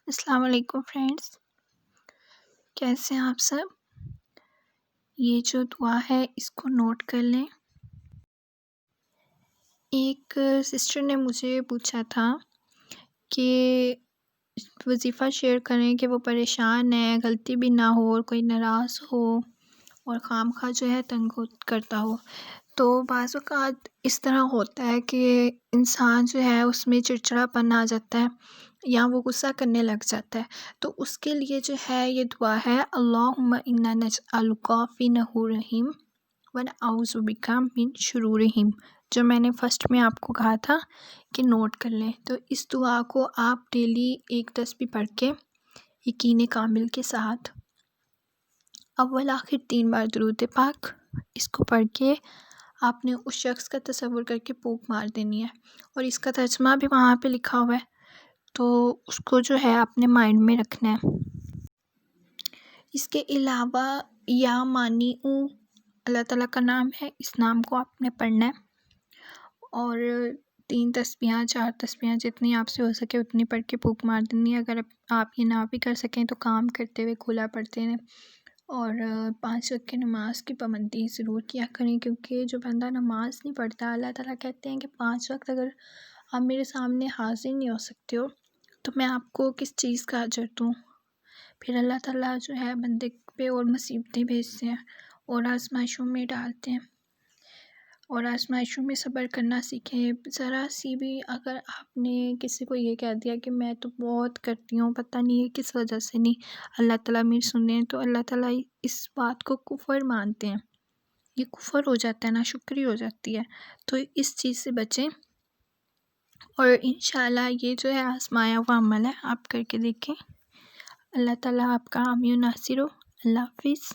السلام علیکم فرینڈس، کیسے ہیں آپ سب؟ یہ جو دعا ہے اس کو نوٹ کر لیں۔ ایک سسٹر نے مجھے پوچھا تھا کہ وظیفہ شیئر کریں کہ وہ پریشان ہے، غلطی بھی نہ ہو اور کوئی ناراض ہو اور خواہ مخواہ جو ہے تنگ کرتا ہو۔ تو بعض اوقات اس طرح ہوتا ہے کہ انسان جو ہے اس میں چڑچڑاپن آ جاتا ہے یا وہ غصہ کرنے لگ جاتا ہے، تو اس کے لیے جو ہے یہ دعا ہے، اللہم انا نجعلک فی نحورہم ونعوذ بک من شرورہم، جو میں نے فرسٹ میں آپ کو کہا تھا کہ نوٹ کر لیں۔ تو اس دعا کو آپ ڈیلی ایک تسبیح پڑھ کے یقین کامل کے ساتھ اول آخر 3 بار درود پاک اس کو پڑھ کے آپ نے اس شخص کا تصور کر کے پھونک مار دینی ہے، اور اس کا ترجمہ بھی وہاں پہ لکھا ہوا ہے، تو اس کو جو ہے اپنے مائنڈ میں رکھنا ہے۔ اس کے علاوہ یا مانعو اللہ تعالیٰ کا نام ہے، اس نام کو آپ نے پڑھنا ہے، اور 3 تسبیحاں 4 تسبیحاں جتنی آپ سے ہو سکے اتنی پڑھ کے پھونک مار دینی ہے۔ اگر آپ یہ نہ بھی کر سکیں تو کام کرتے ہوئے کھلا پڑھتے ہیں، اور 5 وقت کی نماز کی پابندی ضرور کیا کریں، کیونکہ جو بندہ نماز نہیں پڑھتا، اللہ تعالیٰ کہتے ہیں کہ 5 وقت اگر آپ میرے سامنے حاضر نہیں ہو سکتے ہو تو میں آپ کو کس چیز کا اجر دوں۔ پھر اللہ تعالیٰ جو ہے بندے پہ اور مصیبتیں بھیجتے ہیں اور آزمائشوں میں ڈالتے ہیں، اور آزمائشوں میں صبر کرنا سیکھیں۔ ذرا سی بھی اگر آپ نے کسی کو یہ کہہ دیا کہ میں تو بہت کرتی ہوں، پتہ نہیں ہے کس وجہ سے نہیں اللہ تعالیٰ میری سنیں، تو اللہ تعالیٰ اس بات کو کفر مانتے ہیں، یہ کفر ہو جاتا ہے، ناشکری ہو جاتی ہے، تو اس چیز سے بچیں۔ اور انشاءاللہ یہ جو ہے آزمایا ہوا عمل ہے، آپ کر کے دیکھیں۔ اللہ تعالیٰ آپ کا حامی و ناصر ہو۔ اللہ حافظ۔